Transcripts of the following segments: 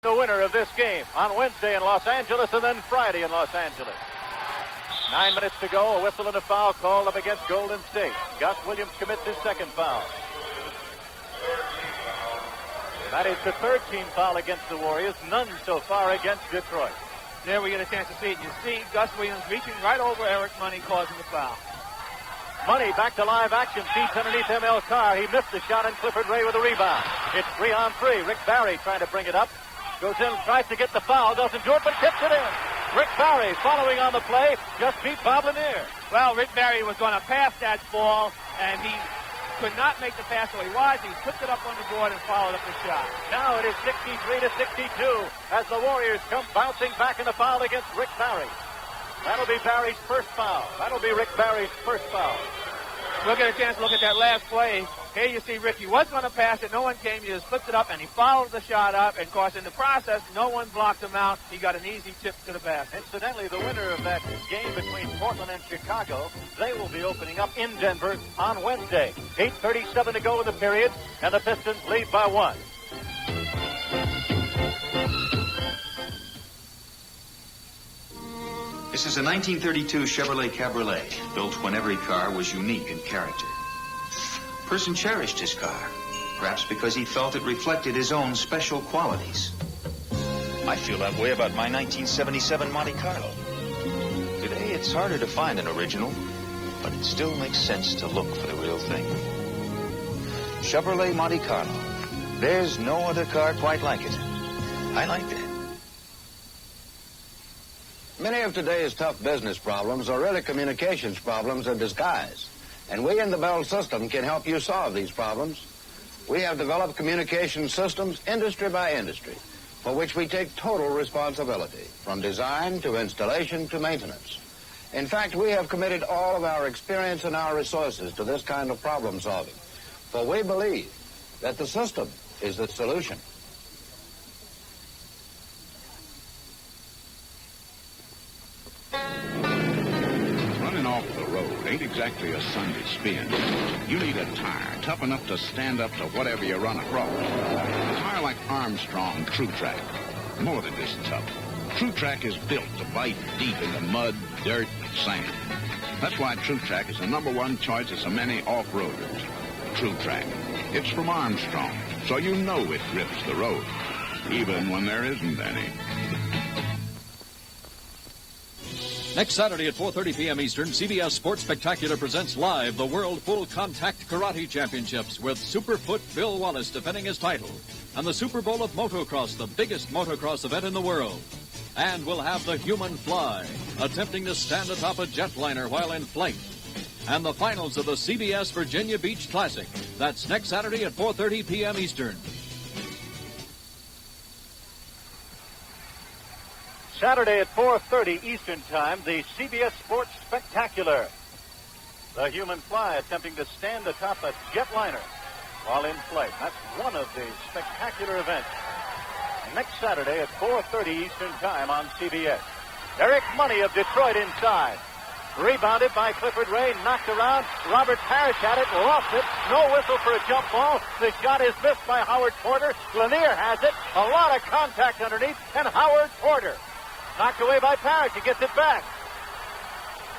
The winner of this game on Wednesday in Los Angeles and then Friday in Los Angeles. 9 minutes to go, a whistle and a foul called up against Golden State. Gus Williams commits his second foul. That is the third team foul against the Warriors, none so far against Detroit. There we get a chance to see it. You see Gus Williams reaching right over Eric Money, causing the foul. Money back to live action, feeds underneath ML Carr. He missed the shot, and Clifford Ray with a rebound. It's 3-on-3. Rick Barry trying to bring it up. Goes in, tries to get the foul, doesn't do it, but tips it in. Rick Barry following on the play, just beat Bob Lanier. Well, Rick Barry was going to pass that ball, and he could not make the pass where he was. He took it up on the board and followed up the shot. Now it is 63-62 as the Warriors come bouncing back in the foul against Rick Barry. That'll be Barry's first foul. That'll be Rick Barry's first foul. We'll get a chance to look at that last play. Here you see Rick. He was going to pass it. No one came. He just flipped it up, and he followed the shot up. And, of course, in the process, no one blocked him out. He got an easy tip to the basket. Incidentally, the winner of that game between Portland and Chicago, they will be opening up in Denver on Wednesday. 8:37 to go in the period, and the Pistons lead by 1. This is a 1932 Chevrolet Cabriolet, built when every car was unique in character. A person cherished his car, perhaps because he felt it reflected his own special qualities. I feel that way about my 1977 Monte Carlo. Today, it's harder to find an original, but it still makes sense to look for the real thing. Chevrolet Monte Carlo. There's no other car quite like it. I like that. Many of today's tough business problems are really communications problems in disguise. And we in the Bell System can help you solve these problems. We have developed communication systems industry by industry, for which we take total responsibility, from design to installation to maintenance. In fact, we have committed all of our experience and our resources to this kind of problem solving, for we believe that the system is the solution. Off the road ain't exactly a Sunday spin. You need a tire tough enough to stand up to whatever you run across. A tire like Armstrong True Track. More than just tough. True Track is built to bite deep into mud, dirt, and sand. That's why True Track is the #1 choice of so many off-roaders. True Track. It's from Armstrong, so you know it grips the road, even when there isn't any. Next Saturday at 4:30 p.m. Eastern, CBS Sports Spectacular presents live the World Full Contact Karate Championships with Superfoot Bill Wallace defending his title, and the Super Bowl of Motocross, the biggest motocross event in the world. And we'll have the Human Fly, attempting to stand atop a jetliner while in flight. And the finals of the CBS Virginia Beach Classic. That's next Saturday at 4:30 p.m. Eastern. Saturday at 4:30 Eastern Time, the CBS Sports Spectacular. The Human Fly attempting to stand atop a jetliner while in flight. That's one of the spectacular events. Next Saturday at 4:30 Eastern Time on CBS. Eric Money of Detroit inside. Rebounded by Clifford Ray, knocked around. Robert Parrish had it, lost it. No whistle for a jump ball. The shot is missed by Howard Porter. Lanier has it. A lot of contact underneath, and Howard Porter knocked away by Parrish. He gets it back.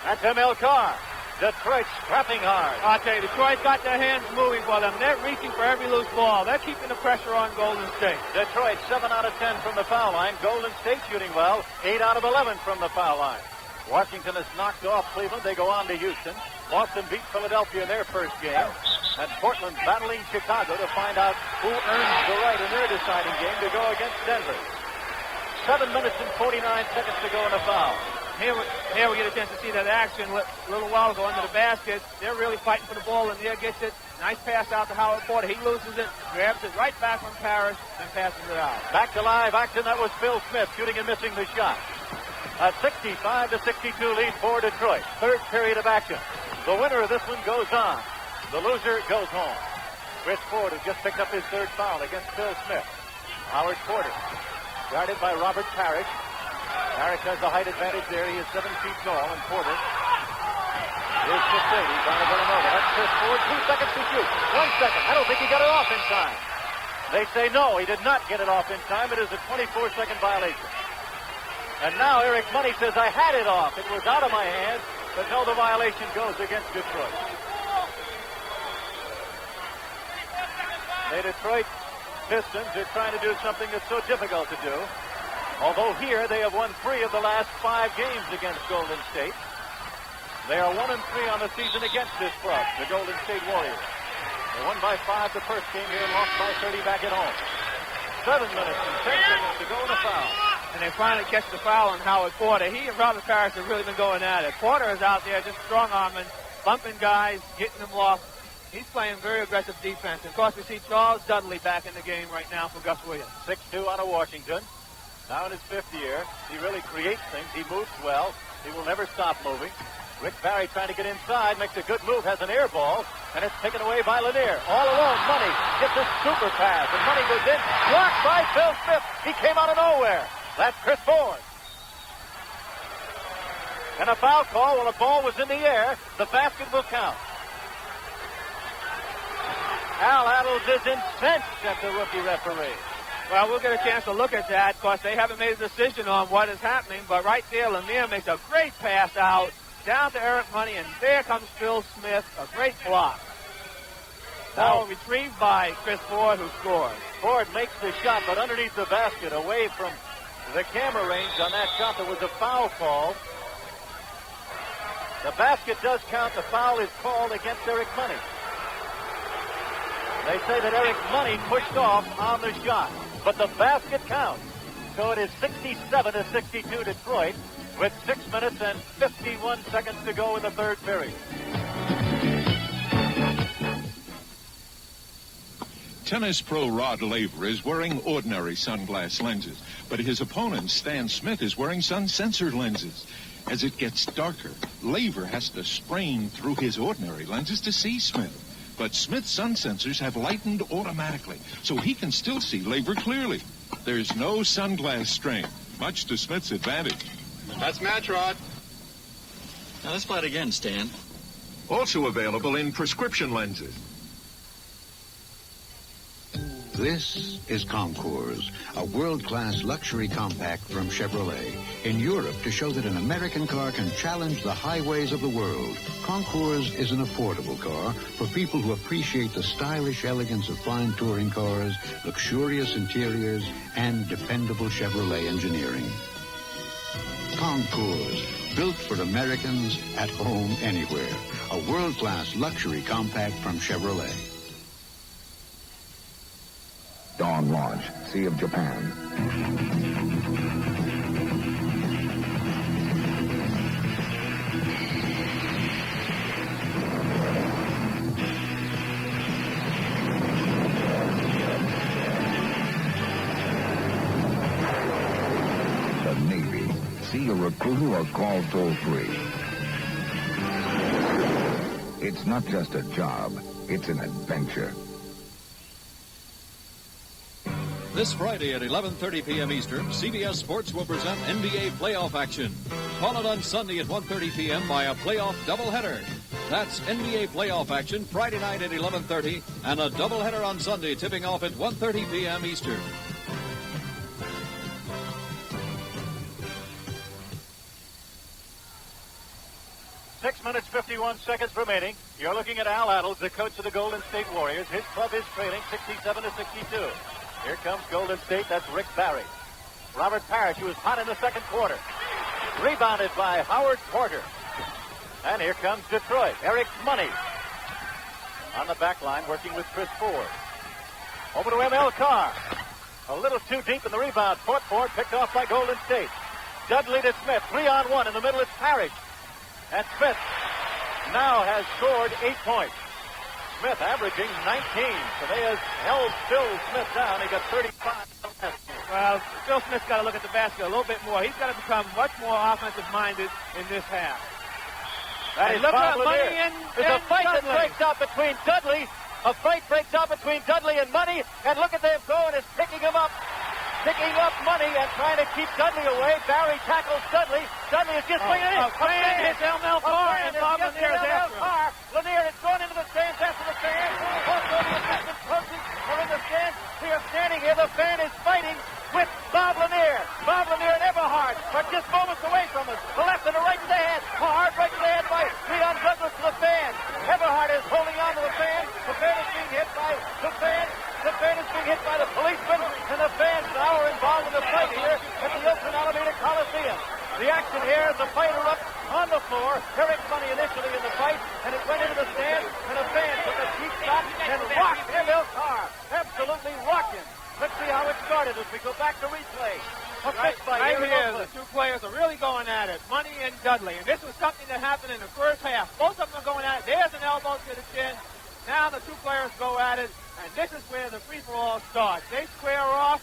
That's ML Carr. Detroit scrapping hard. I'll tell you, Detroit's got their hands moving for them. They're reaching for every loose ball. They're keeping the pressure on Golden State. Detroit 7 out of 10 from the foul line. Golden State shooting well. 8 out of 11 from the foul line. Washington has knocked off Cleveland. They go on to Houston. Boston beat Philadelphia in their first game. And Portland battling Chicago to find out who earns the right in their deciding game to go against Denver. 7 minutes and 49 seconds to go in a foul. Here we get a chance to see that action a little while ago under the basket. They're really fighting for the ball, and there gets it. Nice pass out to Howard Porter. He loses it, grabs it right back from Parrish, and passes it out. Back to live action. That was Phil Smith shooting and missing the shot. A 65-62 lead for Detroit. Third period of action. The winner of this one goes on. The loser goes home. Chris Ford has just picked up his third foul against Phil Smith. Howard Porter, guarded by Robert Parrish. Parrish has the height advantage there. He is 7 feet tall, and Porter is 6'8". He's on a Villanova. That's Chris Ford. 2 seconds to shoot. 1 second. I don't think he got it off in time. They say no, he did not get it off in time. It is a 24-second violation. And now Eric Money says, I had it off. It was out of my hands, but no, the violation goes against Detroit. The Detroit Pistons are trying to do something that's so difficult to do. Although here they have won 3 of the last 5 games against Golden State. They are 1-3 on the season against this club, the Golden State Warriors. They won by 5 the first game here and lost by 30 back at home. 7 minutes and 10 seconds to go in a foul. And they finally catch the foul on Howard Porter. He and Robert Parrish have really been going at it. Porter is out there just strong-arming, bumping guys, getting them off. He's playing very aggressive defense. And of course, we see Charles Dudley back in the game right now for Gus Williams. 6'2" out of Washington. Now in his 5th year. He really creates things. He moves well. He will never stop moving. Rick Barry trying to get inside, makes a good move, has an air ball, and it's taken away by Lanier. All alone, Money gets a super pass, and Money goes in, blocked by Phil Smith. He came out of nowhere. That's Chris Ford. And a foul call while the ball was in the air. The basket will count. Al Adams is incensed at the rookie referee. Well, we'll get a chance to look at that. Of course, they haven't made a decision on what is happening, but right there, Lanier makes a great pass out down to Eric Money, and there comes Phil Smith, a great block. Ball retrieved by Chris Ford, who scores. Ford makes the shot, but underneath the basket, away from the camera range on that shot, there was a foul call. The basket does count. The foul is called against Eric Money. They say that Eric Money pushed off on the shot, but the basket counts. So it is 67-62 Detroit, with 6 minutes and 51 seconds to go in the 3rd period. Tennis pro Rod Laver is wearing ordinary sunglass lenses, but his opponent, Stan Smith, is wearing sun-censored lenses. As it gets darker, Laver has to strain through his ordinary lenses to see Smith. But Smith's sun sensors have lightened automatically, so he can still see Laver clearly. There's no sunglass strain, much to Smith's advantage. That's match, Rod. Now let's play it again, Stan. Also available in prescription lenses. This is Concours, a world-class luxury compact from Chevrolet. In Europe, to show that an American car can challenge the highways of the world, Concours is an affordable car for people who appreciate the stylish elegance of fine touring cars, luxurious interiors, and dependable Chevrolet engineering. Concours, built for Americans at home anywhere. A world-class luxury compact from Chevrolet. Dawn launch, Sea of Japan. The Navy. See a recruiter or call toll-free. It's not just a job, it's an adventure. This Friday at 11:30 p.m. Eastern, CBS Sports will present NBA playoff action. Followed on Sunday at 1:30 p.m. by a playoff doubleheader. That's NBA playoff action Friday night at 11:30 and a doubleheader on Sunday tipping off at 1:30 p.m. Eastern. Six minutes, 51 seconds remaining. You're looking at Al Adams, the coach of the Golden State Warriors. His club is trailing 67-62. Here comes Golden State. That's Rick Barry. Robert Parrish, who was hot in the second quarter. Rebounded by Howard Porter. And here comes Detroit. Eric Money on the back line working with Chris Ford. Over to ML Carr. A little too deep in the rebound. Ford picked off by Golden State. Dudley to Smith. 3-on-1. In the middle is Parrish. And Smith now has scored 8 points. Smith averaging 19. So they have held Phil Smith down. He got 35. Well, Phil Smith's got to look at the basket a little bit more. He's got to become much more offensive-minded in this half. That is look at Money here. and There's a fight Dudley. that breaks out between Dudley. A fight breaks out between Dudley and Money. And look at them going. Is picking him up. Picking up Money and trying to keep Dudley away. Barry tackles Dudley. Dudley is just swinging in. Hits ML Carr, and Bob Lanier is after him. Lanier has gone into the stands after the stands. Also, the assistant coaches are in the stands. We are standing here. The fan is fighting with Bob Lanier. Bob Lanier and Eberhard are just moments away from us. The left and the right to the head. Hard right to the head by Leon Douglas to the fan. Eberhard is holding on to the fan. The fan is being hit by the fan. The fan is being hit by the policeman. And the fans now are involved in the fight here at the Oakland Alameda Coliseum. The action here is the fight erupts on the floor. Eric Money initially in the fight, and it went into the stand, and a fan took a cheap shot and rocked Emil Carr. Absolutely rocked him. Let's see how it started as we go back to replay. Right here, the two players are really going at it, Money and Dudley. And this was something that happened in the first half. Both of them are going at it. There's an elbow to the chin. Now the two players go at it, and this is where the free-for-all starts. They square off.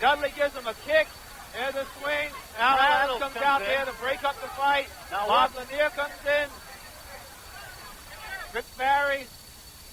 Dudley gives him a kick. There's a swing. Al Adams comes out there to break up the fight. Now Bob Lanier comes in. Rich Barry.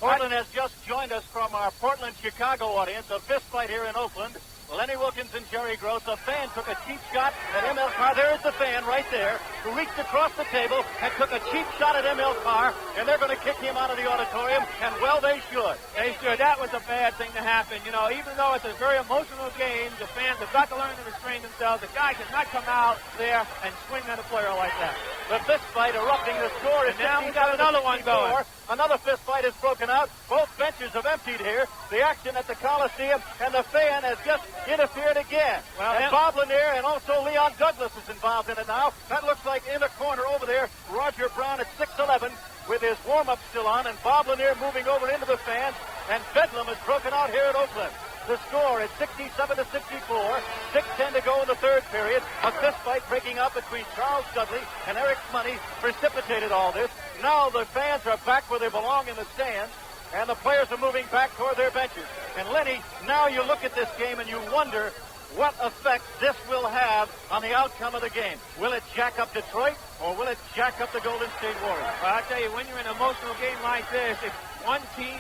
Portland has just joined us from our Portland-Chicago audience. A fist fight here in Oakland. Lenny Wilkins and Jerry Gross. A fan took a cheap shot at Emil Carr. There is the fan right there who reached across the table and took a cheap shot at Emil Carr, and they're going to kick him out of the auditorium, and well, they should. They should. That was a bad thing to happen. You know, even though it's a very emotional game, the fans have got to learn to restrain themselves. The guy cannot come out there and swing at a player like that. The fist fight erupting. The score is now we got another one going. Another fist fight is broken out. Both benches have emptied here. The action at the Coliseum, and the fan has just interfered again. Well, and Bob Lanier and also Leon Douglas is involved in it now. That looks like in the corner over there, Roger Brown at 6'11", with his warm-up still on, and Bob Lanier moving over into the fans, and Bedlam is broken out here at Oakland. The score is 67-64, 6:10 to go in the third period. A fist fight breaking up between Charles Dudley and Eric Money precipitated all this. Now the fans are back where they belong in the stands, and the players are moving back toward their benches. And Lenny, now you look at this game and you wonder what effect this will have on the outcome of the game. Will it jack up Detroit, or will it jack up the Golden State Warriors? Well, I tell you, when you're in an emotional game like this, if one team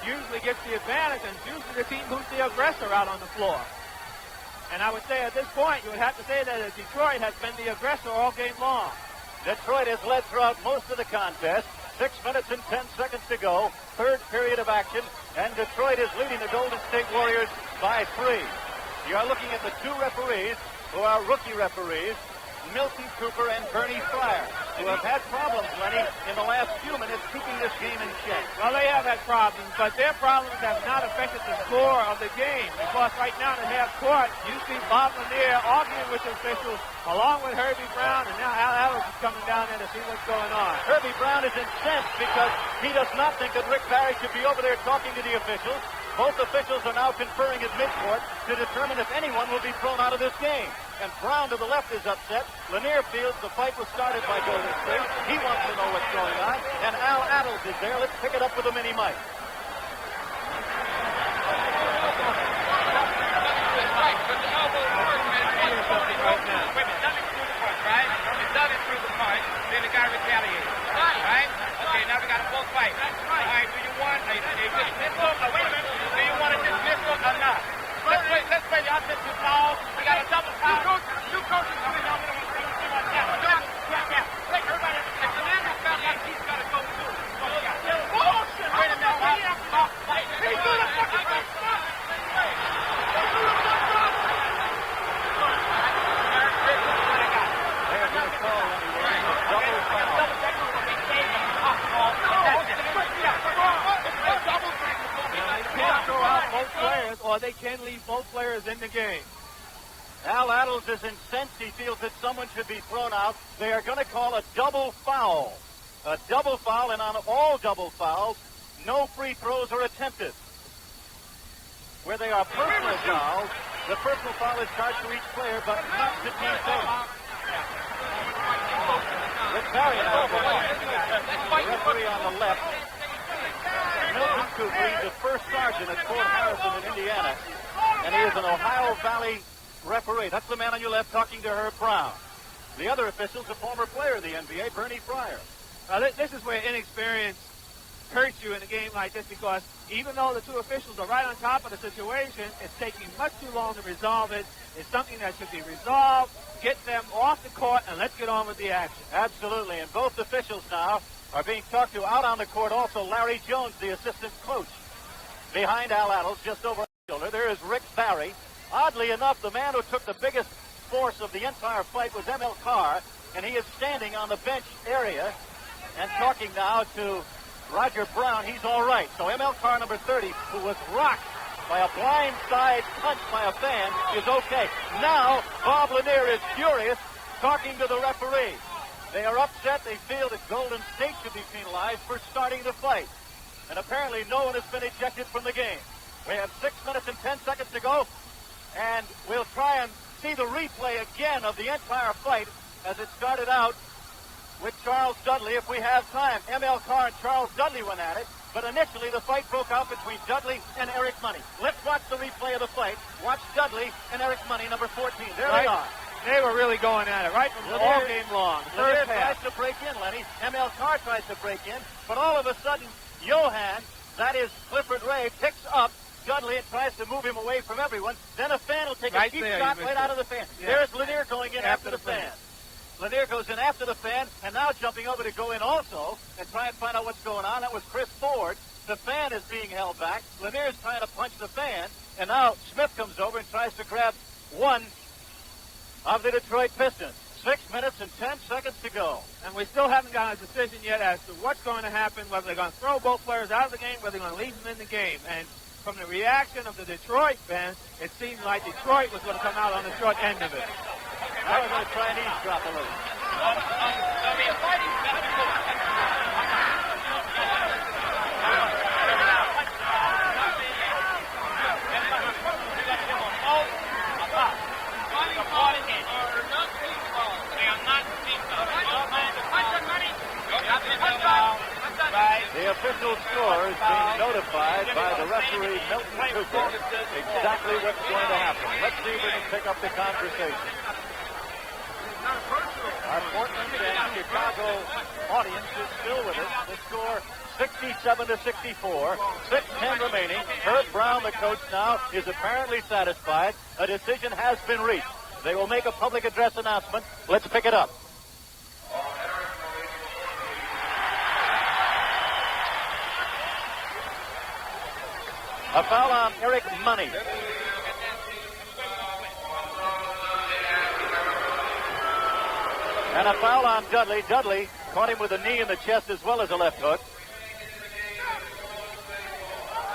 usually gets the advantage, and it's usually the team who's the aggressor out on the floor. And I would say at this point, you would have to say that Detroit has been the aggressor all game long. Detroit has led throughout most of the contest. 6 minutes and 10 seconds to go. Third period of action, and Detroit is leading the Golden State Warriors by 3. You are looking at the two referees, who are rookie referees, Milton Cooper and Bernie Fryer, who have had problems, Lenny, in the last few minutes keeping this game in check. Well, they have had problems, but their problems have not affected the score of the game, because right now in the half court, you see Bob Lanier arguing with the officials, along with Herbie Brown, and now Al Adams is coming down there to see what's going on. Herbie Brown is incensed because he does not think that Rick Barry should be over there talking to the officials. Both officials are now conferring at midcourt to determine if anyone will be thrown out of this game. And Brown to the left is upset. Lanier feels the fight was started by Golden State. He wants to know what's going on. And Al Adams is there. Let's pick it up with the mini mic. Then the guy retaliated. Right? Okay, now we got a full fight. All right, do you want a dismissal? Wait a minute. Do you want a dismissal or not? Let's play the offensive foul. We got a double foul. Two coaches coming out. Take everybody. If the man is foul, he's got to go too. Bullshit! Wait a minute. He's doing a fucking thing. Both players, or they can leave both players in the game. Al Adams is incensed. He feels that someone should be thrown out. They are going to call a double foul. A double foul, and on all double fouls, no free throws are attempted. Where they are personal fouls, the personal foul is charged to each player, but not to team foul. Rick Barry now the referee on the left. Milton Cooper, he's the first sergeant at Fort Harrison in Indiana, and he is an Ohio Valley referee. That's the man on your left talking to Herb Brown. The other official's a former player of the NBA, Bernie Fryer. This is where inexperience hurts you in a game like this, because even though the two officials are right on top of the situation, it's taking much too long to resolve it. It's something that should be resolved, get them off the court, and let's get on with the action. Absolutely, and both officials now are being talked to out on the court. Also, Larry Jones, the assistant coach behind Al Attles, just over his shoulder. There is Rick Barry. Oddly enough, the man who took the biggest force of the entire fight was M.L. Carr, and he is standing on the bench area and talking now to Roger Brown. He's all right. So M.L. Carr, number 30, who was rocked by a blindside punch by a fan, is okay. Now, Bob Lanier is furious, talking to the referee. They are upset. They feel that Golden State should be penalized for starting the fight. And apparently no one has been ejected from the game. We have 6 minutes and 10 seconds to go, and we'll try and see the replay again of the entire fight as it started out with Charles Dudley if we have time. M.L. Carr and Charles Dudley went at it, but initially the fight broke out between Dudley and Eric Money. Let's watch the replay of the fight. Watch Dudley and Eric Money, number 14. There they are. They were really going at it right from all game long. Lanier tries to break in, Lenny. M.L. Carr tries to break in, but all of a sudden, Johan, that is Clifford Ray, picks up Dudley and tries to move him away from everyone. Then a fan will take a cheap shot right out of the fan. Yeah. There's Lanier going in after the fan. Lanier goes in after the fan, and now jumping over to go in also and try and find out what's going on. That was Chris Ford. The fan is being held back. Lanier's trying to punch the fan, and now Smith comes over and tries to grab one of the Detroit Pistons. 6 minutes and 10 seconds to go. And we still haven't gotten a decision yet as to what's going to happen, whether they're going to throw both players out of the game, whether they're going to leave them in the game. And from the reaction of the Detroit fans, it seemed like Detroit was going to come out on the short end of it. Now we're going to try and eavesdrop a little. The official score is being notified by the referee, Milton Cooper, exactly what's going to happen. Let's see if we can pick up the conversation. Our Portland and Chicago audience is still with us. The score 67-64, 6:10 remaining. Herb Brown, the coach now, is apparently satisfied. A decision has been reached. They will make a public address announcement. Let's pick it up. A foul on Eric Money. And a foul on Dudley. Dudley caught him with a knee in the chest as well as a left hook.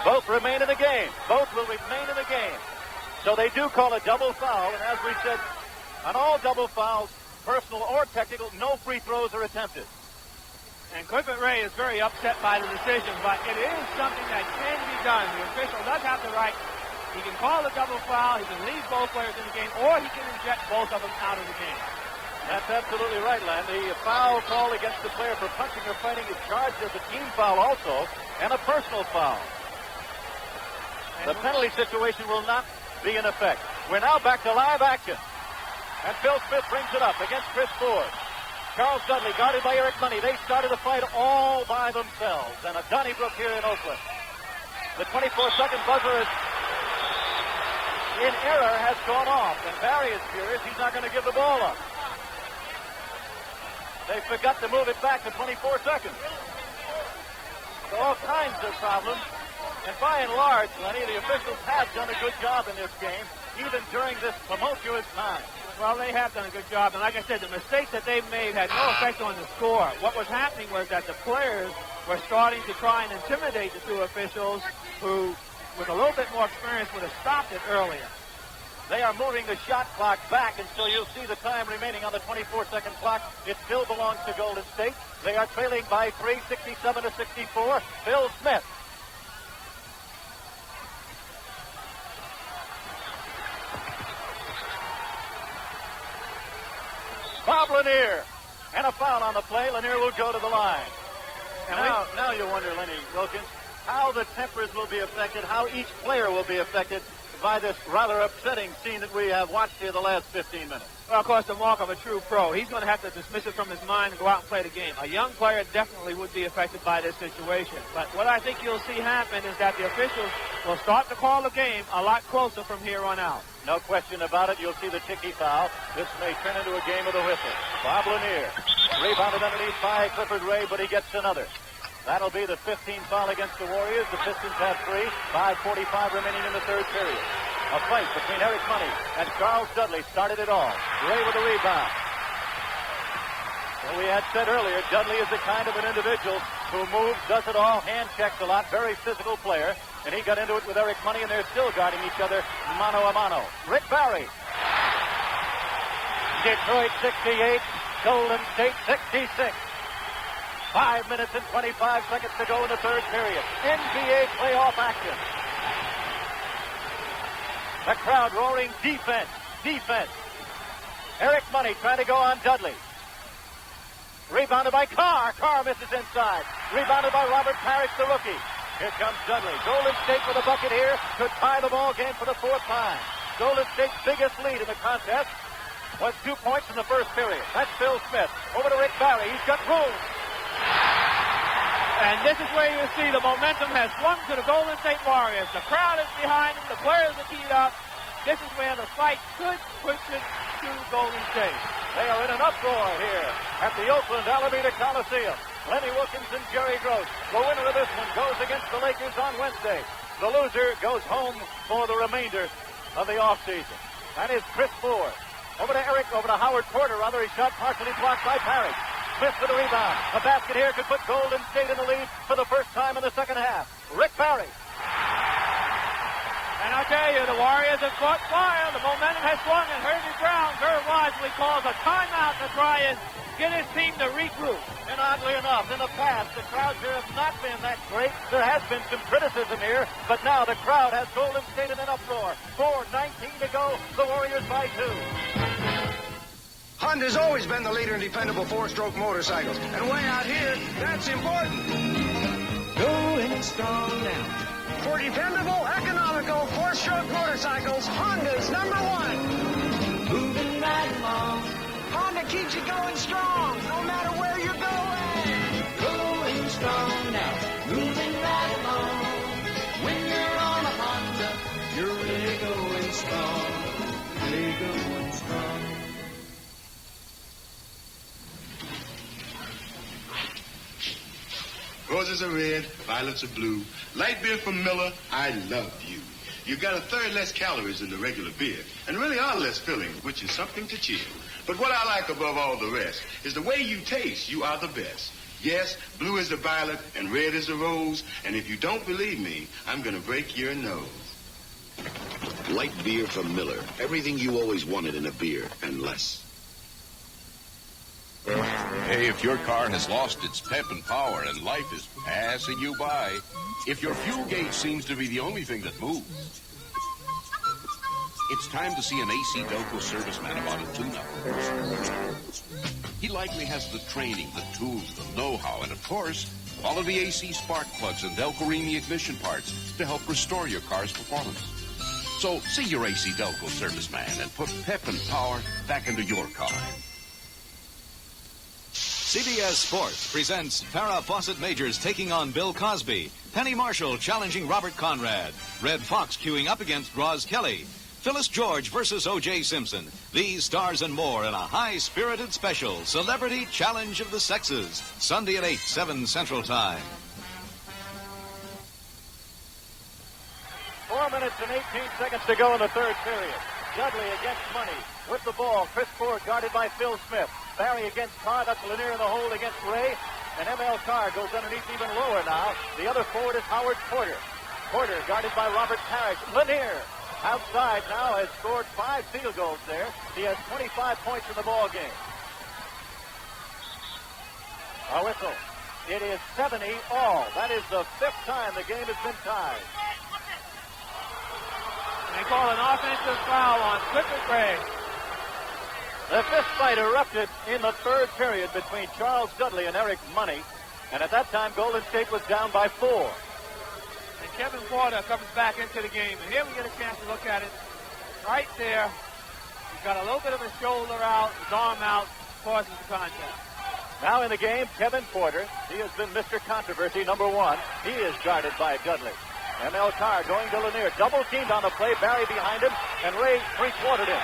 Both remain in the game. Both will remain in the game. So they do call a double foul. And as we said, on all double fouls, personal or technical, no free throws are attempted. And Clifford Ray is very upset by the decision, but it is something that can be done. The official does have the right. He can call a double foul, he can leave both players in the game, or he can eject both of them out of the game. That's absolutely right, Len. The foul call against the player for punching or fighting is charged as a team foul also, and a personal foul. The penalty situation will not be in effect. We're now back to live action. And Phil Smith brings it up against Chris Ford. Charles Dudley guarded by Eric Money. They started the fight all by themselves. And a Donnybrook here in Oakland. The 24-second buzzer is in error, has gone off. And Barry is furious. He's not going to give the ball up. They forgot to move it back to 24 seconds. So all kinds of problems. And by and large, Lenny, the officials have done a good job in this game, even during this tumultuous time. Well, they have done a good job, and like I said, the mistakes that they've made had no effect on the score. What was happening was that the players were starting to try and intimidate the two officials who, with a little bit more experience, would have stopped it earlier. They are moving the shot clock back, and so you'll see the time remaining on the 24-second clock. It still belongs to Golden State. They are trailing by 3, 67-64. Phil Smith. Bob Lanier. And a foul on the play. Lanier will go to the line. And now you wonder, Lenny Wilkins, how the tempers will be affected, how each player will be affected by this rather upsetting scene that we have watched here the last 15 minutes. Well, of course, the mark of a true pro. He's going to have to dismiss it from his mind and go out and play the game. A young player definitely would be affected by this situation. But what I think you'll see happen is that the officials will start to call the game a lot closer from here on out. No question about it. You'll see the ticky foul. This may turn into a game of the whistle. Bob Lanier rebounded underneath by Clifford Ray, but he gets another. That'll be the 15th foul against the Warriors. The Pistons have 3. 5:45 remaining in the third period. A fight between Eric Money and Charles Dudley started it all. Ray with the rebound. Well, we had said earlier, Dudley is the kind of an individual who moves, does it all, hand checks a lot, very physical player. And he got into it with Eric Money, and they're still guarding each other mano a mano. Rick Barry. Detroit 68, Golden State 66. 5 minutes and 25 seconds to go in the third period. NBA playoff action. The crowd roaring defense, defense. Eric Money trying to go on Dudley. Rebounded by Carr. Carr misses inside. Rebounded by Robert Parrish, the rookie. Here comes Dudley. Golden State with a bucket here to tie the ball game for the 4th time. Golden State's biggest lead in the contest was 2 points in the first period. That's Phil Smith. Over to Rick Barry. He's got room. And this is where you see the momentum has swung to the Golden State Warriors. The crowd is behind them. The players are teed up. This is where the fight could push it to Golden State. They are in an uproar here at the Oakland Alameda Coliseum. Lenny Wilkins and Jerry Gross. The winner of this one goes against the Lakers on Wednesday. The loser goes home for the remainder of the offseason. That is Chris Ford. Over to Howard Porter. His shot partially blocked by Parrish. Smith with the rebound. A basket here could put Golden State in the lead for the first time in the second half. Rick Barry. And I'll tell you, the Warriors have caught fire. The momentum has swung, and Herbie Brown very wisely calls a timeout to try and get his team to regroup. And oddly enough, in the past, the crowds here have not been that great. There has been some criticism here, but now the crowd has Golden State in an uproar. 4:19 to go. The Warriors by 2. Honda's always been the leader in dependable 4-stroke motorcycles. And way out here, that's important. Going strong now. For dependable, economical 4-stroke motorcycles, Honda's #1. Moving right along. Honda keeps you going strong, no matter where you're going. Going strong now. Moving right along. When you're on a Honda, you're really going strong. Really going strong. Roses are red, violets are blue. Light beer from Miller, I love you. You got a third less calories than the regular beer, and really are less filling, which is something to cheer. But what I like above all the rest is the way you taste. You are the best. Yes, blue is the violet and red is the rose. And if you don't believe me, I'm going to break your nose. Light beer from Miller. Everything you always wanted in a beer, and less. Hey, if your car has lost its pep and power and life is passing you by, if your fuel gauge seems to be the only thing that moves, it's time to see an AC Delco serviceman about a tune-up. He likely has the training, the tools, the know-how, and of course, all of the AC spark plugs and Delco-Remy ignition parts to help restore your car's performance. So see your AC Delco serviceman and put pep and power back into your car. CBS Sports presents Farrah Fawcett Majors taking on Bill Cosby, Penny Marshall challenging Robert Conrad, Red Fox queuing up against Roz Kelly, Phyllis George versus O.J. Simpson. These stars and more in a high-spirited special, Celebrity Challenge of the Sexes, Sunday at 8, 7 Central Time. 4 minutes and 18 seconds to go in the third period. Dudley against Money with the ball. Chris Ford guarded by Phil Smith. Barry against Carr. That's Lanier in the hole against Ray. And M.L. Carr goes underneath even lower now. The other forward is Howard Porter. Porter guarded by Robert Parrish. Lanier outside now has scored 5 field goals there. He has 25 points in the ball game. A whistle. It is 70 all. That is the 5th time the game has been tied. They call an offensive foul on Clifford Gray. The fist fight erupted in the third period between Charles Dudley and Eric Money. And at that time, Golden State was down by 4. And Kevin Porter comes back into the game. And here we get a chance to look at it. Right there. He's got a little bit of his shoulder out, his arm out, causes the contact. Now in the game, Kevin Porter. He has been Mr. Controversy, #1. He is guarded by Dudley. M.L. Carr going to Lanier. Double teamed on the play. Barry behind him. And Ray three-quartered him.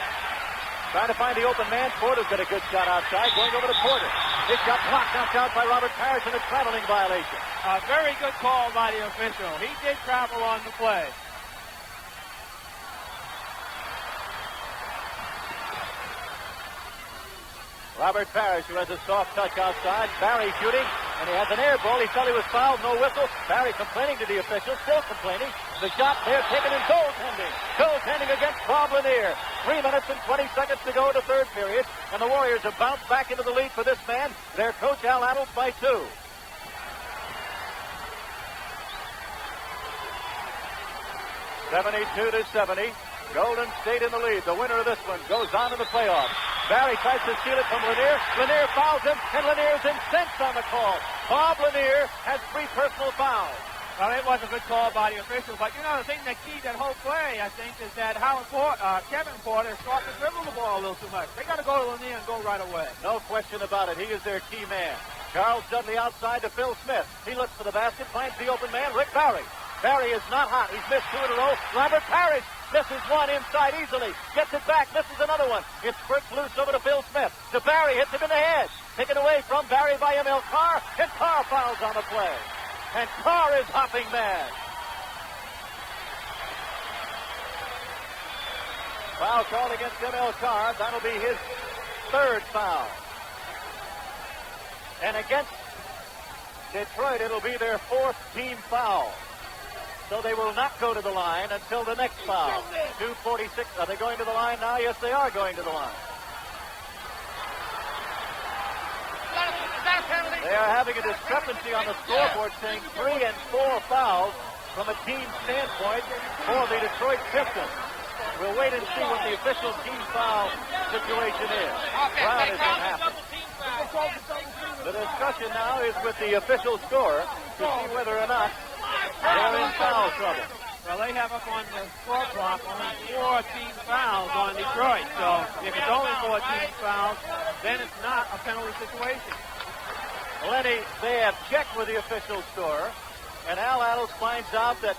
Trying to find the open man. Porter's got a good shot outside. Going over to Porter. His shot blocked, knocked out by Robert Parrish, and a traveling violation. A very good call by the official. He did travel on the play. Robert Parrish, who has a soft touch outside. Barry shooting, and he has an air ball. He felt he was fouled, no whistle. Barry complaining to the official, still complaining. The shot there taken in goaltending. Goaltending against Bob Lanier. 3 minutes and 20 seconds to go in the third period, and the Warriors have bounced back into the lead for this man, their coach Al Attles, by 2. (72-70). Golden State in the lead. The winner of this one goes on to the playoffs. Barry tries to steal it from Lanier. Lanier fouls him, and Lanier's incensed on the call. Bob Lanier has 3 personal fouls. Well, it was a good call by the official, but you know, the thing that keyed that whole play, I think, is that Kevin Porter is starting to dribble the ball a little too much. They got to go to Lanier and go right away. No question about it. He is their key man. Charles Dudley outside to Phil Smith. He looks for the basket, finds the open man, Rick Barry. Barry is not hot. He's missed 2 in a row. Robert Parrish misses 1 inside easily. Gets it back, misses another one. It spurts loose over to Phil Smith. To Barry, hits him in the head. Taken away from Barry by Emil Carr, and Carr fouls on the play. And Carr is hopping mad. Foul called against Emil Carr. That'll be his 3rd foul. And against Detroit, it'll be their 4th team foul. So they will not go to the line until the next foul. 2:46. Are they going to the line now? Yes, they are going to the line. They are having a discrepancy on the scoreboard saying 3 and 4 fouls from a team standpoint for the Detroit Pistons. We'll wait and see what the official team foul situation is. Brown isn't happy. The discussion now is with the official scorer to see whether or not they're in foul trouble. Well, they have up on the score clock only 4 team fouls on Detroit. So if it's only 4 team fouls, then it's not a penalty situation. Lenny, they have checked with the official scorer, and Al Attles finds out that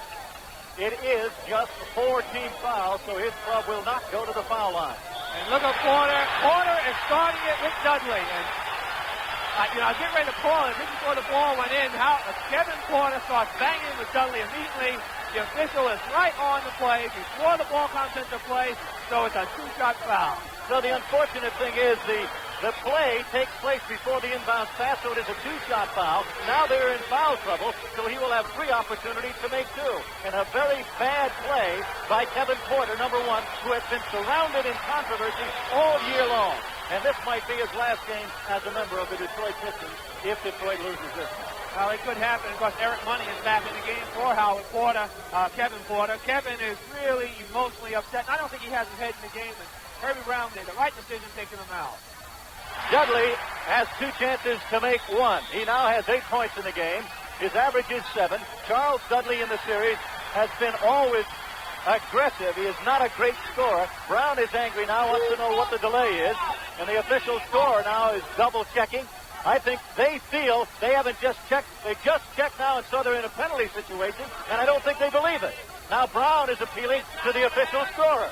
it is just 4 team fouls, so his club will not go to the foul line. And look at Porter. Porter is starting it with Dudley. And I get ready to call it. Just before the ball went in, Kevin Porter starts banging with Dudley immediately. The official is right on the play before the ball comes into play, so it's a 2-shot foul. So the unfortunate thing is the play takes place before the inbound pass, so it is a 2-shot foul. Now they're in foul trouble, so he will have 3 opportunities to make 2. And a very bad play by Kevin Porter, number 1, who has been surrounded in controversy all year long. And this might be his last game as a member of the Detroit Pistons if Detroit loses this one. Well, it could happen. Of course, Eric Money is back in the game for Kevin Porter. Kevin is really emotionally upset. And I don't think he has his head in the game. And Herbie Brown made the right decision taking him out. Dudley has 2 chances to make 1. He now has 8 points in the game. His average is 7. Charles Dudley in the series has been always aggressive. He is not a great scorer. Brown is angry now, wants to know what the delay is. And the official scorer now is double-checking. I think they feel they haven't just checked. They just checked now and saw they're in a penalty situation, and I don't think they believe it. Now Brown is appealing to the official scorer.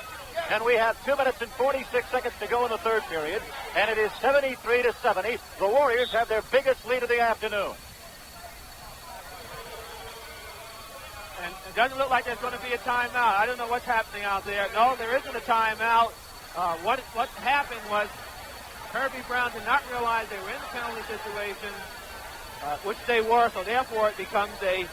And we have 2 minutes and 46 seconds to go in the third period, and it is 73-70. The Warriors have their biggest lead of the afternoon. And it doesn't look like there's going to be a timeout. I don't know what's happening out there. No, there isn't a timeout. What happened was Herbie Brown did not realize they were in the penalty situation, which they were, so therefore it becomes a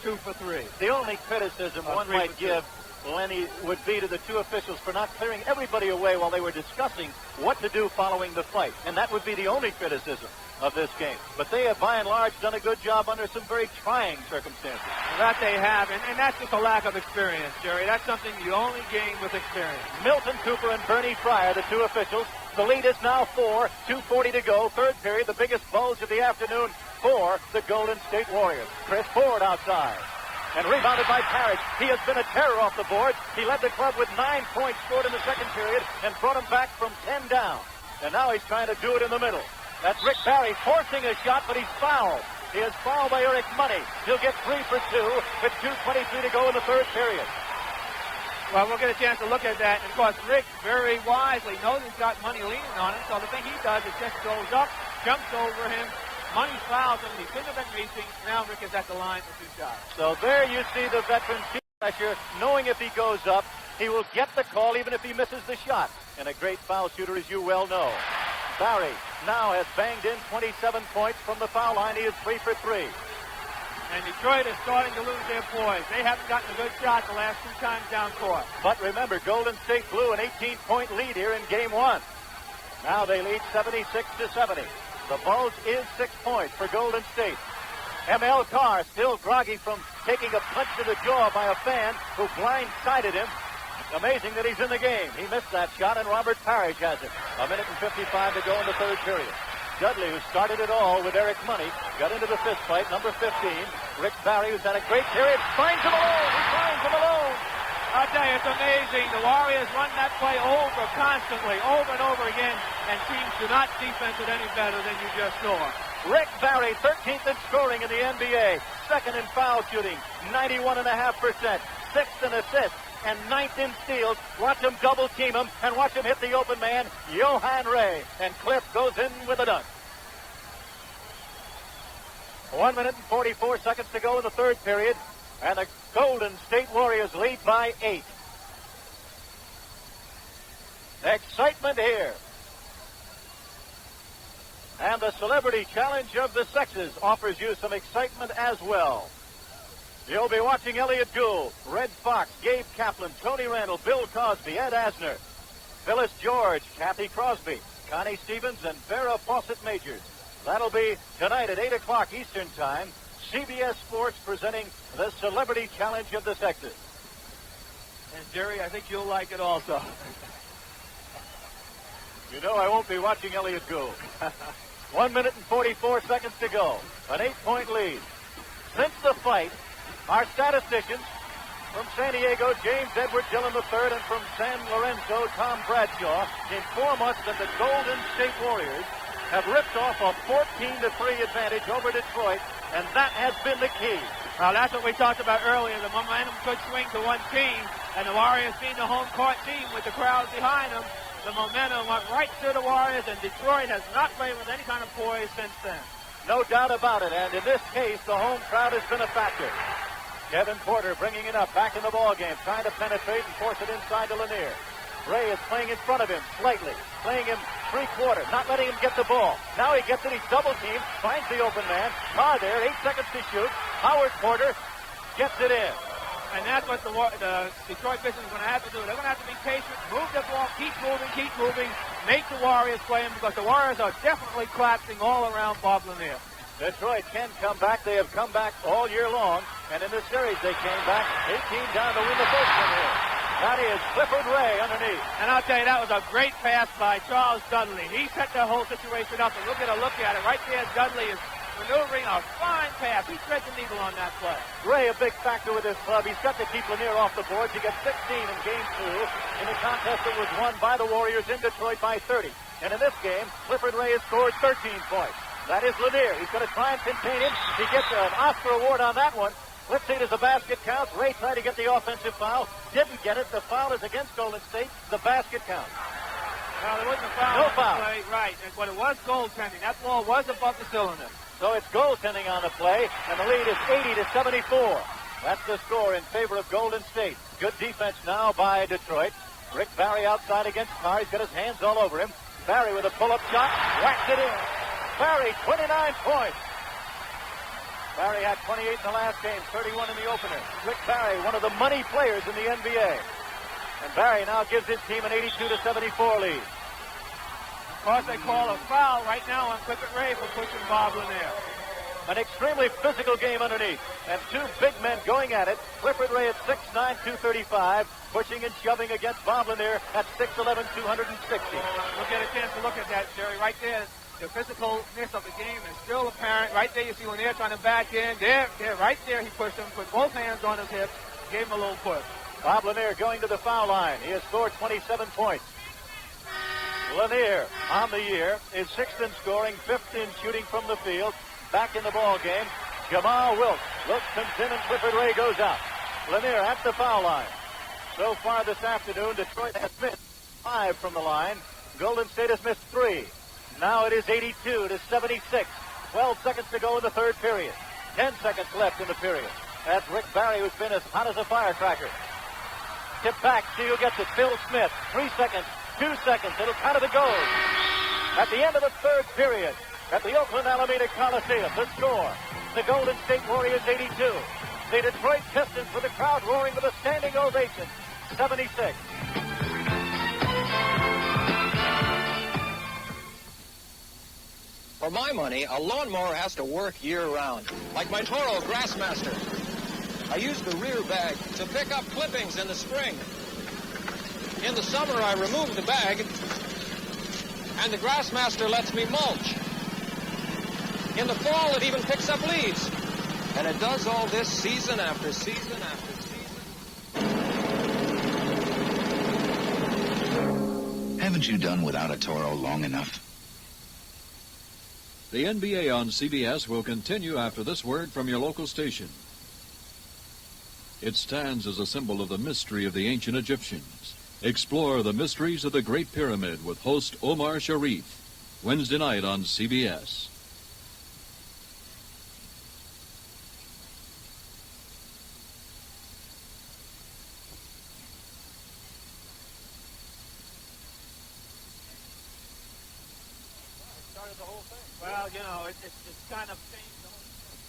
2 for 3. The only criticism one might give, Lenny, would be to the 2 officials for not clearing everybody away while they were discussing what to do following the fight. And that would be the only criticism of this game. But they have, by and large, done a good job under some very trying circumstances. That they have, and that's just a lack of experience, Jerry. That's something you only gain with experience. Milton Cooper and Bernie Fryer, the 2 officials. The lead is now 4, 2:40 to go. Third period, the biggest bulge of the afternoon for the Golden State Warriors. Chris Ford outside. And rebounded by Parrish. He has been a terror off the board. He led the club with 9 points scored in the second period and brought him back from 10 down. And now he's trying to do it in the middle. That's Rick Barry forcing a shot, but he's fouled. He is fouled by Eric Money. He'll get 3 for 2 with 2:23 to go in the third period. Well, we'll get a chance to look at that. And, of course, Rick very wisely knows he's got Money leaning on him. So the thing he does is just goes up, jumps over him. Money fouls him. He couldn't have been reaching. Now Rick is at the line for 2 shots. So there you see the veteran team pressure, knowing if he goes up, he will get the call even if he misses the shot. And a great foul shooter, as you well know. Barry now has banged in 27 points from the foul line. He is 3 for 3. And Detroit is starting to lose their poise. They haven't gotten a good shot the last 2 times down court. But remember, Golden State blew an 18-point lead here in Game 1. Now they lead 76-70. The bulge is 6 points for Golden State. M.L. Carr still groggy from taking a punch to the jaw by a fan who blindsided him. Amazing that he's in the game. He missed that shot, and Robert Parrish has it. 1 minute and 55 to go in the third period. Dudley, who started it all with Eric Money, got into the fist fight, number 15. Rick Barry, who's had a great period, finds him alone. He finds him alone. I'll tell you, it's amazing. The Warriors run that play over constantly, over and over again, and teams do not defense it any better than you just saw. Rick Barry, 13th in scoring in the NBA, 2nd in foul shooting, 91.5%, 6th in assists, and 9th in steals. Watch him double team him, and watch him hit the open man, Johan Ray. And Cliff goes in with a dunk. 1 minute and 44 seconds to go in the third period, and the Golden State Warriors lead by 8. Excitement here. And the Celebrity Challenge of the Sexes offers you some excitement as well. You'll be watching Elliott Gould, Red Fox, Gabe Kaplan, Tony Randall, Bill Cosby, Ed Asner, Phyllis George, Kathy Crosby, Connie Stevens, and Farrah Fawcett Majors. That'll be tonight at 8 o'clock Eastern Time. CBS Sports presenting the Celebrity Challenge of the Sexes. And, Jerry, I think you'll like it also. You know I won't be watching Elliott Gould. 1 minute and 44 seconds to go. An 8-point lead. Since the fight, our statisticians from San Diego, James Edward Dillon III, and from San Lorenzo, Tom Bradshaw, inform us that the Golden State Warriors have ripped off a 14-3 advantage over Detroit, and that has been the key. Well, that's what we talked about earlier. The momentum could swing to one team, and the Warriors being the home court team with the crowd behind them, the momentum went right to the Warriors, and Detroit has not played with any kind of poise since then. No doubt about it, and in this case, the home crowd has been a factor. Kevin Porter bringing it up, back in the ball game, trying to penetrate and force it inside to Lanier. Ray is playing in front of him, slightly, playing him three-quarter, not letting him get the ball. Now he gets it, he's double-teamed, finds the open man. Carr there, 8 seconds to shoot. Howard Porter gets it in. And that's what the Detroit Pistons are going to have to do. They're going to have to be patient, move the ball, keep moving, make the Warriors play them, because the Warriors are definitely collapsing all around Bob Lanier. Detroit can come back. They have come back all year long, and in this series they came back 18 down to win the first one here. That is Clifford Ray underneath. And I'll tell you, that was a great pass by Charles Dudley. He set the whole situation up, and we'll get a look at it. Right there, Dudley is maneuvering a fine pass. He threads the needle on that play. Ray, a big factor with his club. He's got to keep Lanier off the boards. He got 16 in Game 2 in a contest that was won by the Warriors in Detroit by 30. And in this game, Clifford Ray has scored 13 points. That is Lanier. He's going to try and contain him. He gets an Oscar award on that one. Let's see, does the basket count? Ray tried to get the offensive foul. Didn't get it. The foul is against Golden State. The basket counts. Well, there wasn't a foul. No foul. Play. Right. But it was goaltending. That ball was above the cylinder. So it's goaltending on the play, and the lead is 80-74. That's the score in favor of Golden State. Good defense now by Detroit. Rick Barry outside against Carr. He's got his hands all over him. Barry with a pull-up shot. Whacked it in. Barry, 29 points. Barry had 28 in the last game, 31 in the opener. Rick Barry, one of the money players in the NBA. And Barry now gives his team an 82-74 lead. Of course, they call a foul right now on Clifford Ray for pushing Bob Lanier. An extremely physical game underneath. And two big men going at it. Clifford Ray at 6'9", 235, pushing and shoving against Bob Lanier at 6'11", 260. We'll get a chance to look at that, Jerry. Right there, the physicalness of the game is still apparent. Right there, you see Lanier trying to back in. There, right there, he pushed him, put both hands on his hips, gave him a little push. Bob Lanier going to the foul line. He has scored 27 points. Lanier, on the year, is 6th in scoring, 5th in shooting from the field. Back in the ball game, Jamal Wilkes. Wilkes comes in and Clifford Ray goes out. Lanier at the foul line. So far this afternoon, Detroit has missed 5 from the line. Golden State has missed 3. Now it is 82 to 76. 12 seconds to go in the third period. 10 seconds left in the period. That's Rick Barry, who's been as hot as a firecracker. Tip back, see who gets it. Phil Smith. 3 seconds, 2 seconds. It'll count to the goal. At the end of the third period, at the Oakland Alameda Coliseum, the score, the Golden State Warriors 82. The Detroit Pistons, with the crowd roaring with a standing ovation, 76. For my money, a lawnmower has to work year-round, like my Toro Grassmaster. I use the rear bag to pick up clippings in the spring. In the summer, I remove the bag, and the Grassmaster lets me mulch. In the fall, it even picks up leaves. And it does all this season after season after season. Haven't you done without a Toro long enough? The NBA on CBS will continue after this word from your local station. It stands as a symbol of the mystery of the ancient Egyptians. Explore the mysteries of the Great Pyramid with host Omar Sharif, Wednesday night on CBS. Well, you know, it's kind of changed the whole thing.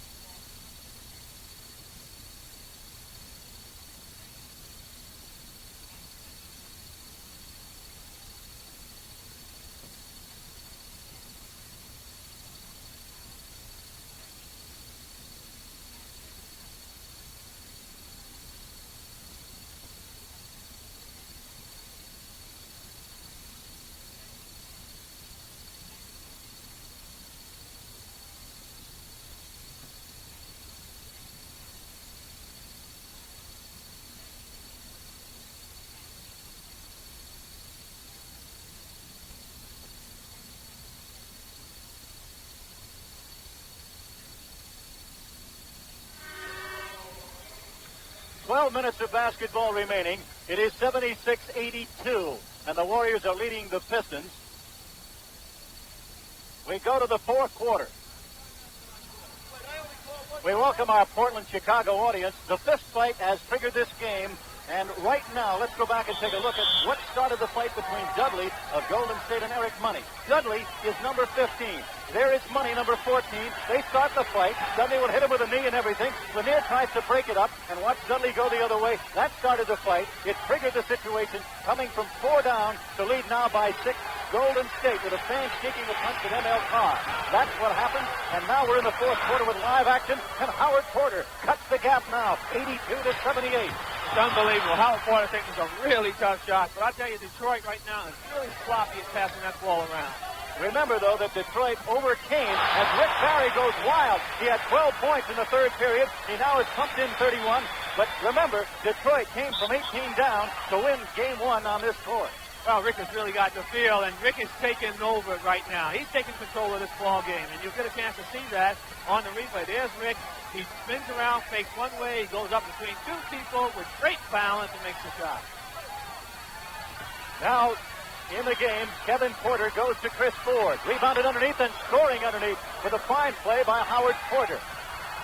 Minutes of basketball remaining. It is 76-82, and the Warriors are leading the Pistons. We go to the fourth quarter. We welcome our Portland-Chicago audience. The fifth fight has triggered this game, and right now, let's go back and take a look at what started the fight between Dudley of Golden State and Eric Money. Dudley is number 15. There is Money, number 14. They start the fight. Dudley will hit him with a knee and everything. Lanier tries to break it up and watch Dudley go the other way. That started the fight. It triggered the situation, coming from 4 down to lead now by 6. Golden State with a fan sneaking a punch at ML Carr. That's what happened, and now we're in the fourth quarter with live action, and Howard Porter cuts the gap now, 82-78. It's unbelievable. Howard Porter taking some really tough shots, but I'll tell you, Detroit right now is really sloppy at passing that ball around. Remember, though, that Detroit overcame as Rick Barry goes wild. He had 12 points in the third period. He now has pumped in 31. But remember, Detroit came from 18 down to win Game 1 on this court. Well, Rick has really got the feel, and Rick is taking over right now. He's taking control of this ball game, and you'll get a chance to see that on the replay. There's Rick. He spins around, fakes one way. He goes up between two people with great balance and makes the shot. Now, in the game, Kevin Porter goes to Chris Ford. Rebounded underneath and scoring underneath with a fine play by Howard Porter.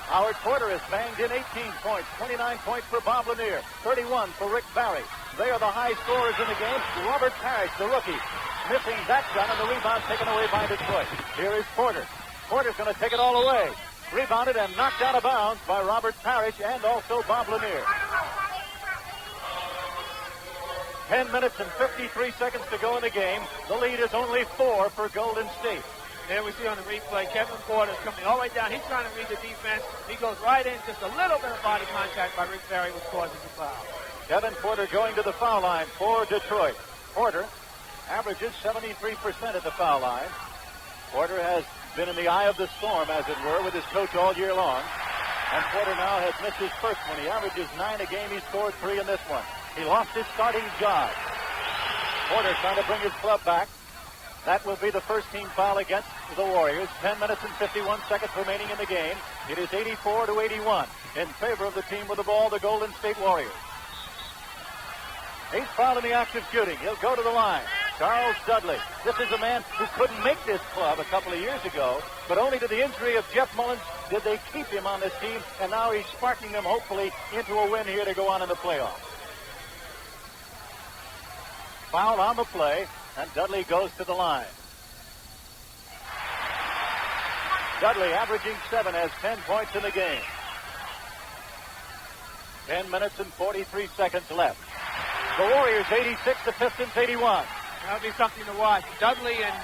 Howard Porter has banged in 18 points, 29 points for Bob Lanier, 31 for Rick Barry. They are the high scorers in the game. Robert Parrish, the rookie, missing that gun, and the rebound taken away by Detroit. Here is Porter. Porter's going to take it all away. Rebounded and knocked out of bounds by Robert Parrish and also Bob Lanier. 10 minutes and 53 seconds to go in the game. The lead is only 4 for Golden State. There we see on the replay, Kevin Porter is coming all the way down. He's trying to read the defense. He goes right in, just a little bit of body contact by Rick Barry, which causes the foul. Kevin Porter going to the foul line for Detroit. Porter averages 73% at the foul line. Porter has been in the eye of the storm, as it were, with his coach all year long. And Porter now has missed his first one. He averages 9 a game. He scored 3 in this one. He lost his starting job. Porter trying to bring his club back. That will be the first team foul against the Warriors. 10 minutes and 51 seconds remaining in the game. It is 84-81 in favor of the team with the ball, the Golden State Warriors. He's fouled in the act of shooting. He'll go to the line. Charles Dudley. This is a man who couldn't make this club a couple of years ago, but only to the injury of Jeff Mullins did they keep him on this team, and now he's sparking them hopefully into a win here to go on in the playoffs. Foul on the play, and Dudley goes to the line. Dudley averaging 7 has 10 points in the game. 10 minutes and 43 seconds left. The Warriors 86, the Pistons 81. That'll be something to watch. Dudley and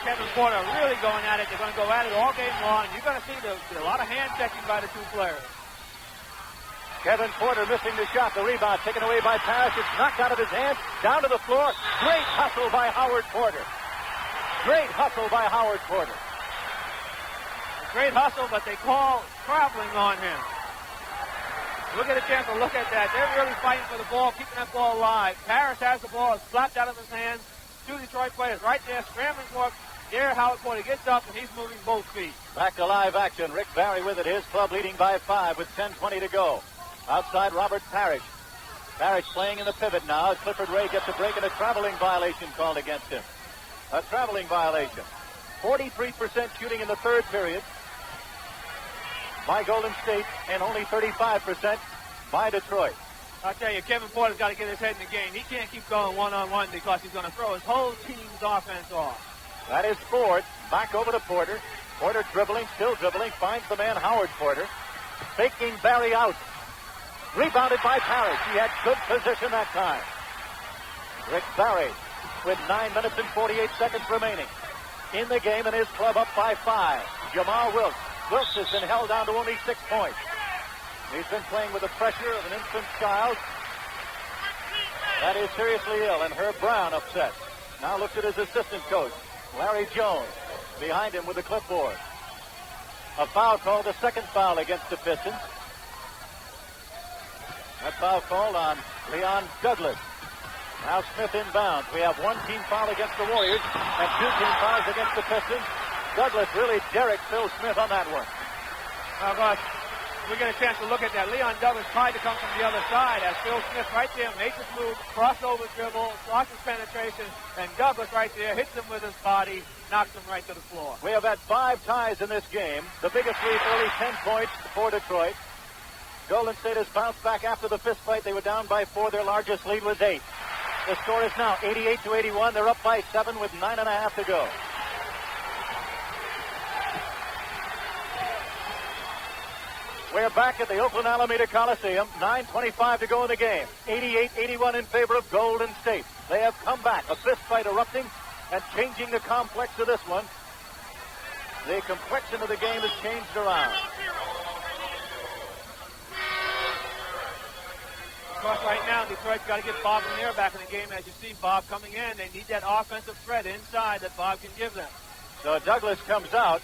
Kevin Porter are really going at it. They're going to go at it all game long. You're going to see a lot of hand checking by the two players. Kevin Porter missing the shot. The rebound taken away by Parrish. It's knocked out of his hands. Down to the floor. Great hustle by Howard Porter. Great hustle by Howard Porter. Great hustle, but they call traveling on him. We'll get a chance to look at that. They're really fighting for the ball, keeping that ball alive. Parrish has the ball. It's slapped out of his hands. Two Detroit players right there scrambling for it. There, Howard Porter gets up, and he's moving both feet. Back to live action. Rick Barry with it. His club leading by 5 with 10:20 to go. Outside, Robert Parrish. Parrish playing in the pivot now as Clifford Ray gets a break and a traveling violation called against him. A traveling violation. 43% shooting in the third period by Golden State and only 35% by Detroit. I'll tell you, Kevin Porter's got to get his head in the game. He can't keep going one-on-one because he's going to throw his whole team's offense off. That is Ford. Back over to Porter. Porter dribbling, still dribbling, finds the man Howard Porter. Faking Barry out. Rebounded by Parrish. He had good position that time. Rick Barry with 9 minutes and 48 seconds remaining in the game, and his club up by 5. Jamal Wilkes. Wilkes has been held down to only 6 points. He's been playing with the pressure of an infant child that is seriously ill, and Herb Brown upset. Now looks at his assistant coach, Larry Jones, behind him with the clipboard. A foul called, the second foul against the Pistons. That foul called on Leon Douglas. Now Smith inbounds. We have one team foul against the Warriors and 2 team fouls against the Pistons. Douglas really derricked Phil Smith on that one. We get a chance to look at that. Leon Douglas tried to come from the other side as Phil Smith right there makes his move, crossover dribble, crosses penetration, and Douglas right there hits him with his body, knocks him right to the floor. We have had 5 ties in this game. The biggest lead early, 10 points for Detroit. Golden State has bounced back after the fist fight. They were down by 4. Their largest lead was 8. The score is now 88-81. They're up by 7 with 9.5 to go. We're back at the Oakland Alameda Coliseum. 9:25 to go in the game. 88-81 in favor of Golden State. They have come back. A fist fight erupting and changing the complex of this one. The complexion of the game has changed around. Of course, right now, Detroit's got to get Bob Lanier back in the game. As you see, Bob coming in. They need that offensive threat inside that Bob can give them. So Douglas comes out.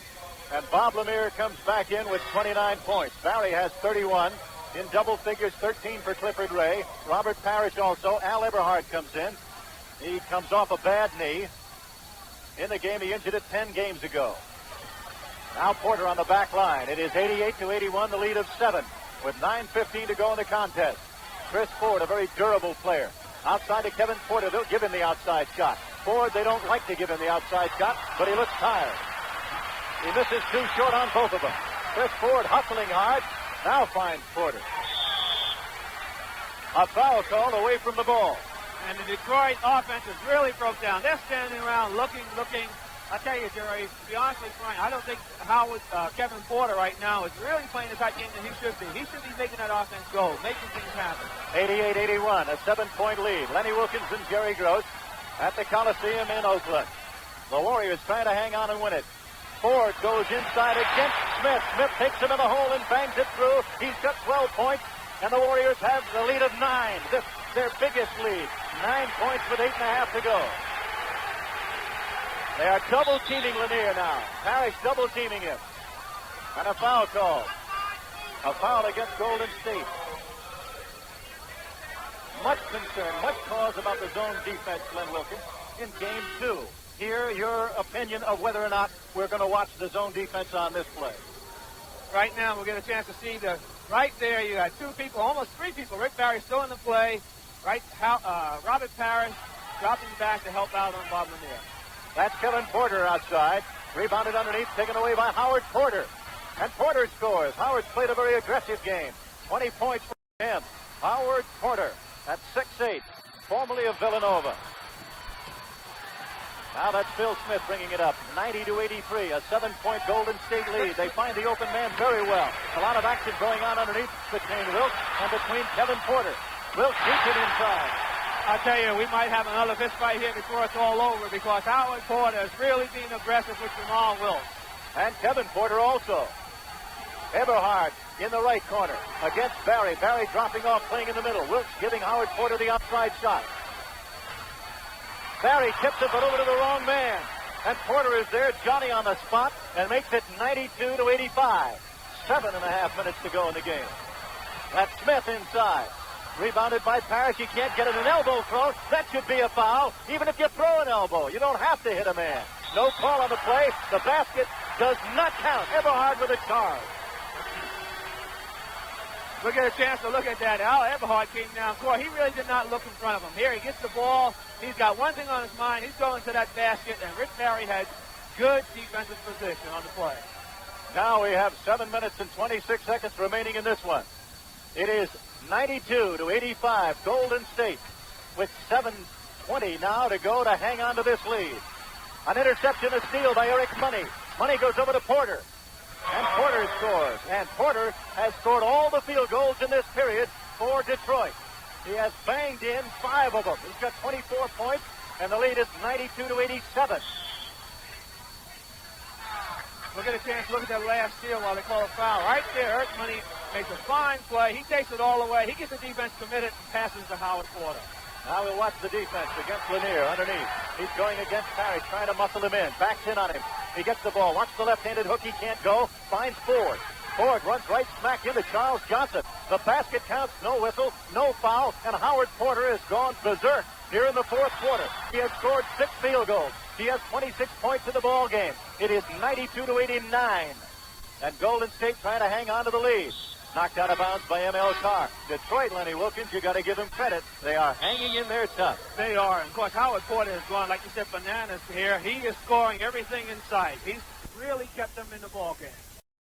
And Bob Lemire comes back in with 29 points. Barry has 31 in double figures, 13 for Clifford Ray. Robert Parrish also. Al Eberhard comes in. He comes off a bad knee. In the game, he injured it 10 games ago. Now Porter on the back line. It is 88-81, the lead of 7 with 9:15 to go in the contest. Chris Ford, a very durable player. Outside to Kevin Porter. They'll give him the outside shot. Ford, they don't like to give him the outside shot, but he looks tired. He misses 2 short on both of them. Chris Ford hustling hard. Now finds Porter. A foul call away from the ball. And the Detroit offense is really broke down. They're standing around looking. I tell you, Jerry, to be honest with you, Frank, I don't think Kevin Porter right now is really playing the type game that he should be. He should be making that offense go, making things happen. 88-81, a 7-point lead. Lenny Wilkins and Jerry Gross at the Coliseum in Oakland. The Warriors trying to hang on and win it. Ford goes inside against Smith. Smith takes him in the hole and bangs it through. He's got 12 points, and the Warriors have the lead of 9. This is their biggest lead. 9 points with 8.5 to go. They are double-teaming Lanier now. Parrish double-teaming him. And a foul call. A foul against Golden State. Much concern, much cause about the zone defense, Len Wilkins, in Game 2. Hear your opinion of whether or not we're going to watch the zone defense on this play. Right now, we'll get a chance to see right there, you got 2 people, almost 3 people. Rick Barry still in the play. Robert Parrish dropping back to help out on Bob Lanier. That's Kevin Porter outside. Rebounded underneath, taken away by Howard Porter. And Porter scores. Howard's played a very aggressive game. 20 points for him. Howard Porter at 6'8", formerly of Villanova. Now that's Phil Smith bringing it up. 90-83, a 7-point Golden State lead. They find the open man very well. A lot of action going on underneath between Wilkes and between Kevin Porter. Wilkes keeps it inside. I tell you, we might have another fist fight here before it's all over because Howard Porter is really being aggressive with Jamal Wilkes. And Kevin Porter also. Eberhard in the right corner against Barry. Barry dropping off, playing in the middle. Wilkes giving Howard Porter the outside shot. Barry tips it, but over to the wrong man. And Porter is there, Johnny on the spot, and makes it 92-85. 7.5 minutes to go in the game. That's Smith inside. Rebounded by Parrish. He can't get it. An elbow thrown. That should be a foul, even if you throw an elbow. You don't have to hit a man. No call on the play. The basket does not count. Eberhard with a charge. We'll get a chance to look at that. Al Eberhard came down court. He really did not look in front of him. Here he gets the ball. He's got one thing on his mind. He's going to that basket, and Rick Barry had good defensive position on the play. Now we have 7 minutes and 26 seconds remaining in this one. It is 92-85, Golden State, with 7:20 now to go to hang on to this lead. An interception, a steal by Eric Money. Money goes over to Porter, and Porter scores. And Porter has scored all the field goals in this period for Detroit. He has banged in 5 of them. He's got 24 points, and the lead is 92-87. We'll get a chance to look at that last steal while they call a foul. Right there, Eric Money makes a fine play. He takes it all away. He gets the defense committed and passes to Howard Porter. Now we'll watch the defense against Lanier underneath. He's going against Parrish, trying to muscle him in. Backs in on him. He gets the ball. Watch the left-handed hook. He can't go. Finds Ford. Ford runs right smack into Charles Johnson. The basket counts. No whistle. No foul. And Howard Porter has gone berserk here in the fourth quarter. He has scored 6 field goals. He has 26 points in the ball game. It is 92-89. And Golden State trying to hang on to the lead. Knocked out of bounds by M.L. Carr. Detroit, Lenny Wilkins, you got to give them credit. They are hanging in there tough. They are. And, of course, Howard Porter has gone, like you said, bananas here. He is scoring everything in sight. He's really kept them in the ball game.